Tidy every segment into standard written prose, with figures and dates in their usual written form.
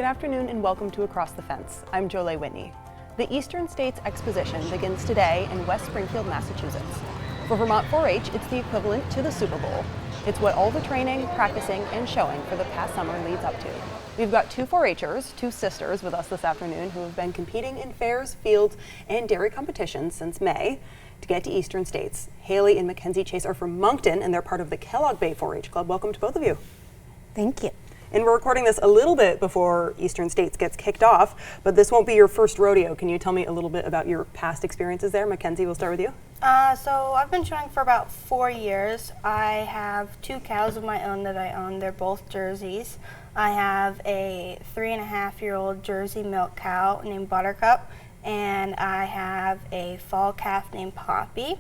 Good afternoon and welcome to Across the Fence. I'm Joleil Whitney. The Eastern States Exposition begins today in West Springfield, Massachusetts. For Vermont 4-H, it's the equivalent to the Superbowl. It's what all the training, practicing, and showing for the past summer leads up to. We've got two 4-H'ers, two sisters, with us this afternoon who have been competing in fairs, fields, and dairy competitions since May to get to Eastern States. Haley and Mackenzie Chase are from Moncton, and they're part of the Kellogg Bay 4-H Club. Welcome to both of you. Thank you. And we're recording this a little bit before Eastern States gets kicked off, but this won't be your first rodeo. Can you tell me a little bit about your past experiences there? Mackenzie, we'll start with you. So I've been showing for about 4 years. I have 2 cows of my own that I own. They're both Jerseys. I have a 3.5-year-old Jersey milk cow named Buttercup, and I have a fall calf named Poppy.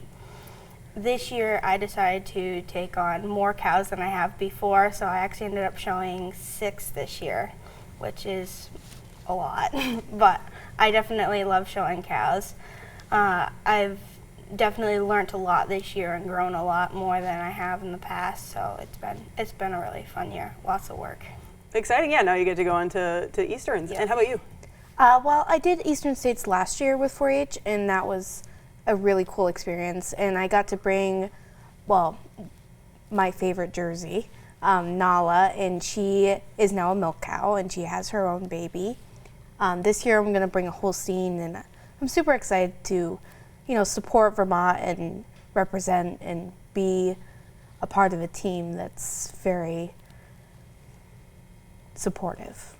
This year I decided to take on more cows than I have before, so I actually ended up showing 6 this year, which is a lot, but I definitely love showing cows. I've definitely learned a lot this year and grown a lot more than I have in the past, so it's been a really fun year, lots of work. Exciting, yeah, now you get to go on to Easterns. Yeah. And how about you? Well, I did Eastern States last year with 4-H, and that was a really cool experience, and I got to bring, well, my favorite Jersey, Nala, and she is now a milk cow, and she has her own baby. This year I'm going to bring a Holstein, and I'm super excited to, support Vermont and represent and be a part of a team that's very supportive.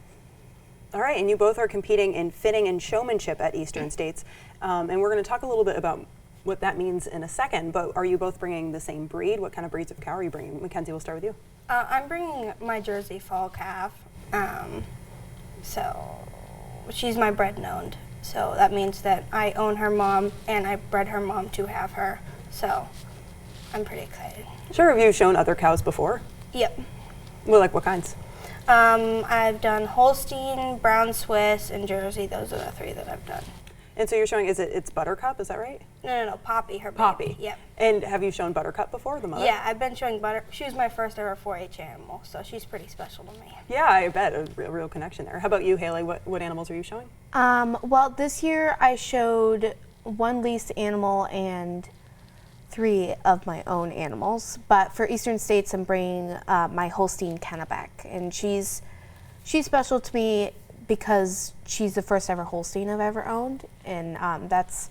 All right, and you both are competing in fitting and showmanship at Eastern States, and we're going to talk a little bit about what that means in a second, but are you both bringing the same breed? What kind of breeds of cow are you bringing? Mackenzie, we'll start with you. I'm bringing my Jersey fall calf, so she's my bred and owned, so that means that I own her mom and I bred her mom to have her, so I'm pretty excited. Sure, have you shown other cows before? Yep. Well, like what kinds? I've done Holstein, Brown Swiss, and Jersey. Those are the 3 that I've done. And so you're showing, it's Buttercup, is that right? No, Poppy, her Poppy. baby. Yep. And have you shown Buttercup before, the mother? Yeah, I've been showing She was my first ever 4-H animal, so she's pretty special to me. Yeah, I bet, a real connection there. How about you, Haley? What animals are you showing? Well, this year I showed 1 leased animal and 3 of my own animals, but for Eastern States I'm bringing my Holstein Kennebec, and she's special to me because she's the first ever Holstein I've ever owned, and that's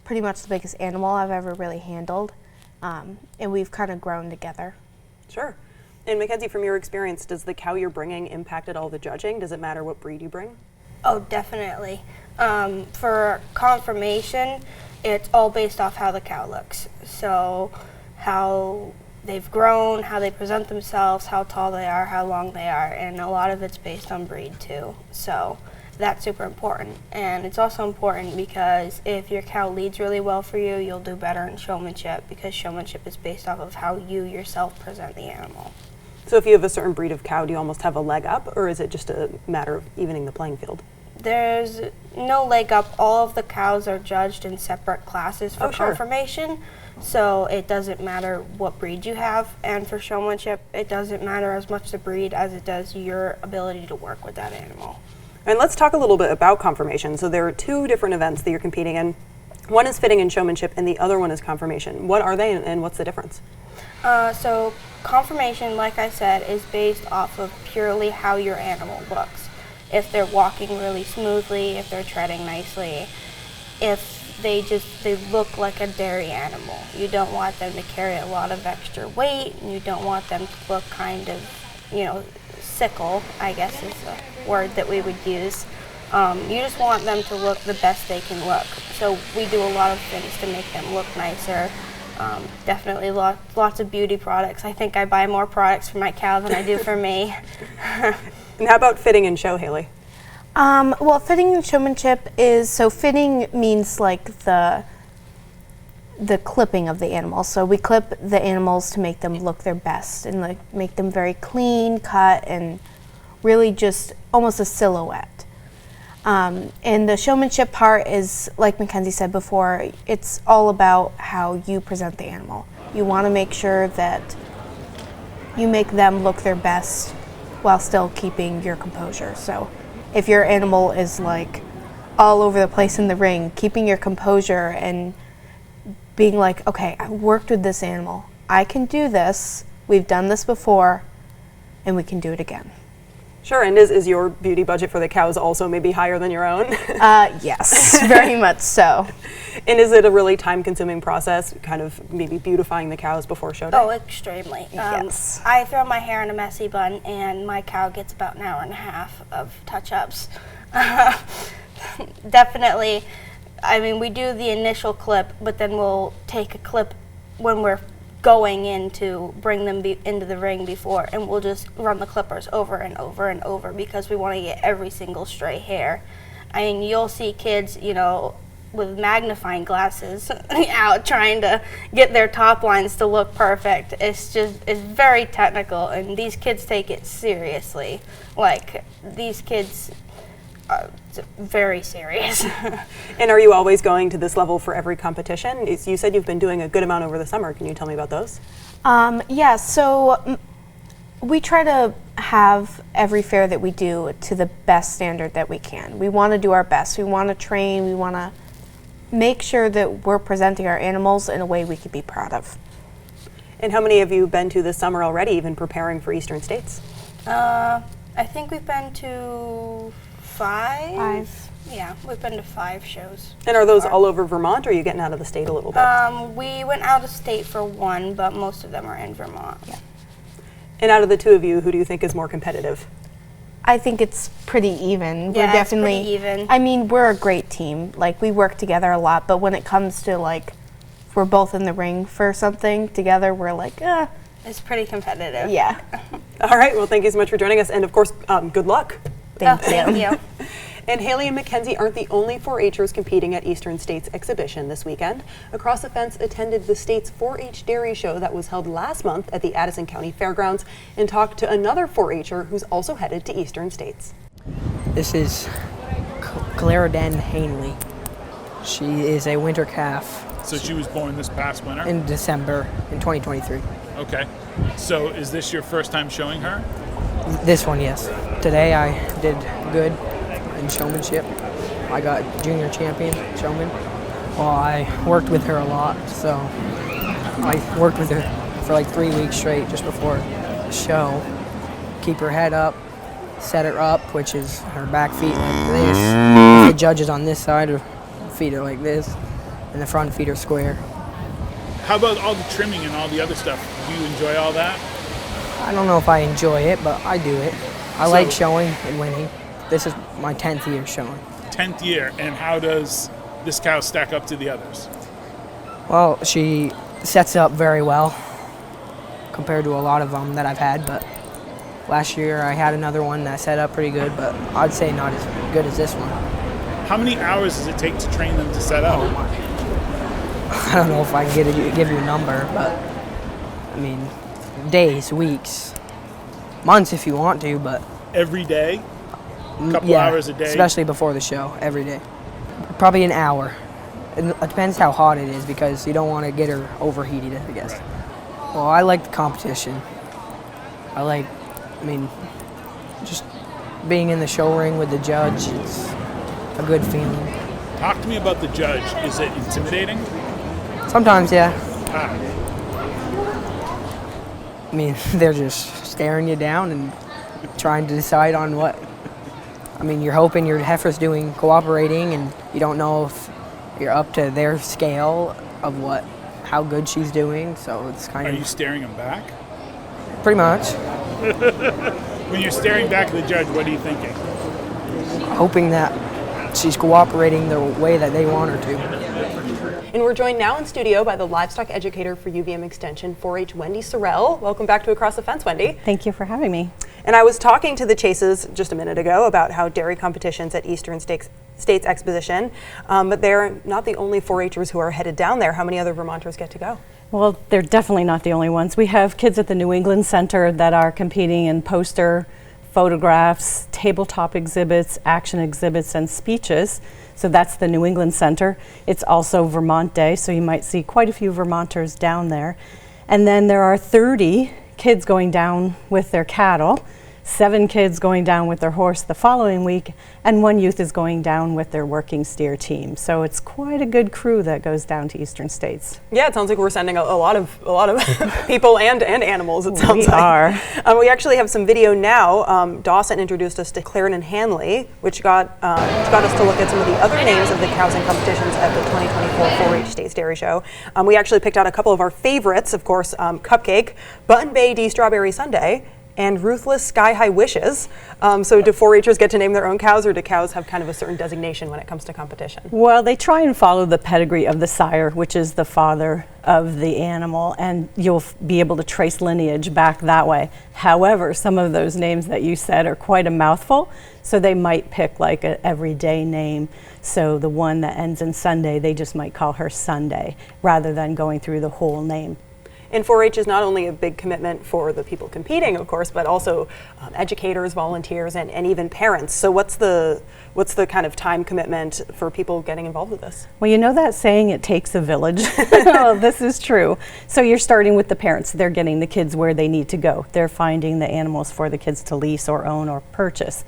pretty much the biggest animal I've ever really handled, and we've kind of grown together. Sure. And Mackenzie, from your experience, does the cow you're bringing impact at all the judging? Does it matter what breed you bring? Oh, definitely. For confirmation, it's all based off how the cow looks. So how they've grown, how they present themselves, how tall they are, how long they are, and a lot of it's based on breed too. So that's super important. And it's also important because if your cow leads really well for you, you'll do better in showmanship, because showmanship is based off of how you yourself present the animal. So if you have a certain breed of cow, do you almost have a leg up, or is it just a matter of evening the playing field? There's no leg up. All of the cows are judged in separate classes for confirmation, so it doesn't matter what breed you have. And for showmanship, it doesn't matter as much the breed as it does your ability to work with that animal. And let's talk a little bit about confirmation. So there are 2 different events that you're competing in. One is fitting and showmanship, and the other one is confirmation. What are they, and what's the difference? So confirmation, like I said, is based off of purely how your animal looks. If they're walking really smoothly, if they're treading nicely, if they look like a dairy animal. You don't want them to carry a lot of extra weight, and you don't want them to look kind of, sickle, I guess is the word that we would use. You just want them to look the best they can look. So we do a lot of things to make them look nicer. Definitely lots of beauty products. I think I buy more products for my cow than I do for me. And how about fitting and show, Haley? Well, fitting and showmanship fitting means like the clipping of the animal. So we clip the animals to make them look their best and make them very clean cut and really just almost a silhouette. And the showmanship part is, like Mackenzie said before, it's all about how you present the animal. You want to make sure that you make them look their best while still keeping your composure. So if your animal is like all over the place in the ring, keeping your composure and being like, okay, I worked with this animal. I can do this. We've done this before, and we can do it again. Sure, and is your beauty budget for the cows also maybe higher than your own? Yes, very much so. And is it a really time-consuming process, kind of maybe beautifying the cows before show day? Oh, extremely. Yes. I throw my hair in a messy bun, and my cow gets about an hour and a half of touch-ups. Definitely. I mean, we do the initial clip, but then we'll take a clip when we're going in to bring them into the ring before, and we'll just run the clippers over and over and over because we want to get every single stray hair. I mean, you'll see kids, you know, with magnifying glasses out trying to get their top lines to look perfect. It's very technical, and these kids take it seriously. Like, these kids are very serious. And are you always going to this level for every competition? You said you've been doing a good amount over the summer. Can you tell me about those? Yeah, so we try to have every fair that we do to the best standard that we can. We want to do our best. We want to train. We want to make sure that we're presenting our animals in a way we could be proud of. And how many have you been to this summer already, even preparing for Eastern States? I think we've been to 5. Yeah, we've been to 5 shows. And are those all over Vermont, or are you getting out of the state a little bit? We went out of state for 1, but most of them are in Vermont. Yeah. And out of the 2 of you, who do you think is more competitive? I think it's pretty even. Yeah, We're definitely, it's pretty even. I mean, we're a great team. Like, we work together a lot, but when it comes to, like, if we're both in the ring for something together, we're like, It's pretty competitive. yeah. All right, well, thank you so much for joining us, and of course, good luck. Thank you. And Haley and Mackenzie aren't the only 4-H'ers competing at Eastern States Exposition this weekend. Across the Fence attended the state's 4-H dairy show that was held last month at the Addison County Fairgrounds and talked to another 4-H'er who's also headed to Eastern States. This is Clara Den Hanley. She is a winter calf So she was born this past winter? in December in 2023. Okay. So is this your first time showing her? This one, yes. Today I did good in showmanship. I got junior champion showman. Well, I worked with her a lot, so I worked with her for like 3 weeks straight just before the show. Keep her head up, set her up, which is her back feet like this. If the judge is on this side, her feet are like this, and the front feet are square. How about all the trimming and all the other stuff? Do you enjoy all that? I don't know if I enjoy it, but I do it. I like showing and winning. This is my 10th year showing. 10th year, and how does this cow stack up to the others? Well, she sets up very well compared to a lot of them that I've had, but last year I had another one that set up pretty good, but I'd say not as good as this one. How many hours does it take to train them to set up? I don't know if I can give you a number, but I mean, days, weeks, months if you want to, but Every day? A couple yeah, hours a day? especially before the show, every day. Probably an hour. It depends how hot it is because you don't want to get her overheated, I guess. Right. Well, I like the competition. Just being in the show ring with the judge, it's a good feeling. Talk to me about the judge. Is it intimidating? Sometimes, yeah. Ah, I mean, they're just staring you down and trying to decide on what. I mean, you're hoping your heifer's cooperating, and you don't know if you're up to their scale of how good she's doing. So it's kind are of you staring him back? pretty much When you're staring back at the judge, what are you thinking? hoping that she's cooperating the way that they want her to. And we're joined now in studio by the livestock educator for UVM Extension 4-H, Wendy Sorrell. Welcome back to Across the Fence, Wendy. Thank you for having me. And I was talking to the Chases just a minute ago about how dairy competitions at Eastern States Exposition, but they're not the only 4-H'ers who are headed down there. How many other Vermonters get to go? Well, they're definitely not the only ones. We have kids at the New England Center that are competing in poster, photographs, tabletop exhibits, action exhibits, and speeches. So that's the New England Center. It's also Vermont Day, so you might see quite a few Vermonters down there. And then there are 30 kids going down with their cattle. 7 kids going down with their horse the following week, and 1 youth is going down with their working steer team. So it's quite a good crew that goes down to Eastern States. Yeah, it sounds like we're sending a lot of people and animals. It sounds We like. are. We actually have some video now. Dawson introduced us to Clarendon Hanley, which got us to look at some of the other names of the cows and competitions at the 2024 4-H States Dairy Show. We actually picked out a couple of our favorites, of course, Cupcake, Button Bay D Strawberry Sundae, and Ruthless Sky High Wishes. So do 4-Hers get to name their own cows, or do cows have kind of a certain designation when it comes to competition? Well, they try and follow the pedigree of the sire, which is the father of the animal, and you'll be able to trace lineage back that way. However, some of those names that you said are quite a mouthful, so they might pick like an everyday name. So the one that ends in Sunday, they just might call her Sunday, rather than going through the whole name. And 4-H is not only a big commitment for the people competing, of course, but also educators, volunteers, and even parents. So what's the kind of time commitment for people getting involved with this? Well, you know that saying, it takes a village? Well, this is true. So you're starting with the parents. They're getting the kids where they need to go. They're finding the animals for the kids to lease or own or purchase.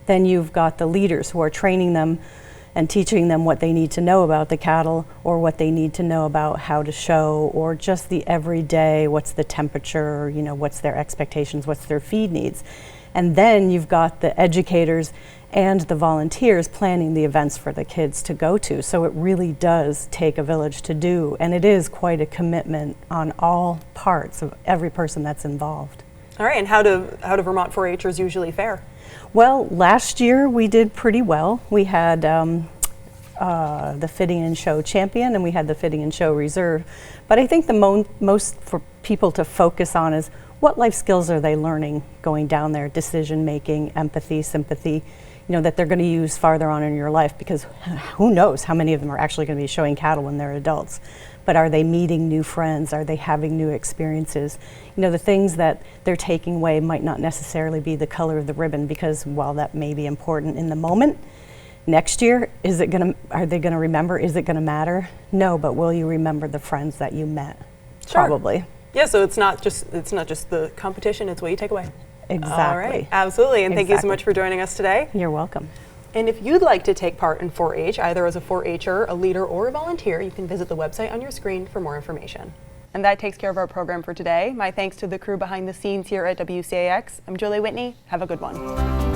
Then you've got the leaders who are training them and teaching them what they need to know about the cattle, or what they need to know about how to show, or just the everyday, what's the temperature, you know, what's their expectations, what's their feed needs. And then you've got the educators and the volunteers planning the events for the kids to go to. So it really does take a village to do, and it is quite a commitment on all parts of every person that's involved. All right, and how do Vermont 4-Hers usually fare? Well, last year we did pretty well. We had the Fitting and Show champion, and we had the Fitting and Show reserve. But I think the most for people to focus on is what life skills are they learning going down there, decision making, empathy, sympathy, you know, that they're going to use farther on in your life, because who knows how many of them are actually going to be showing cattle when they're adults. But are they meeting new friends? Are they having new experiences? You know, the things that they're taking away might not necessarily be the color of the ribbon, because while that may be important in the moment, next year, are they going to remember? Is it going to matter? No, but will you remember the friends that you met? Sure. Probably. Yeah, so it's not just the competition, it's what you take away. Exactly. All right, absolutely, and thank you so much for joining us today. You're welcome. And if you'd like to take part in 4-H, either as a 4-Her, a leader, or a volunteer, you can visit the website on your screen for more information. And that takes care of our program for today. My thanks to the crew behind the scenes here at WCAX. I'm Joleil Whitney. Have a good one.